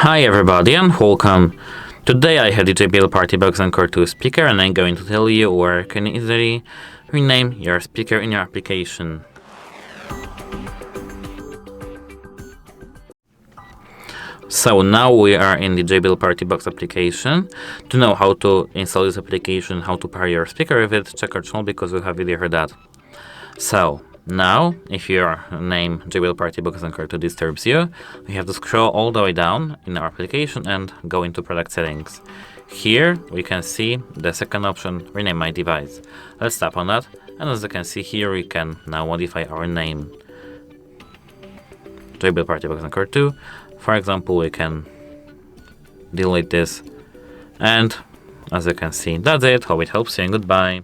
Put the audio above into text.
Hi everybody and welcome. Today I have the JBL PartyBox Encore 2 speaker and I'm going to tell you where you can easily rename your speaker in your application. So now we are in the JBL PartyBox application. To know how to install this application, how to pair your speaker with it, check our channel because we have video for that. So now, if your name JBL PartyBox Encore 2 disturbs you, we have to scroll all the way down in our application and go into product settings. Here we can see the second option, rename my device. Let's tap on that, and as you can see here, we can now modify our name. JBL PartyBox Encore 2. For example, we can delete this, and as you can see, that's it. Hope it helps you and goodbye.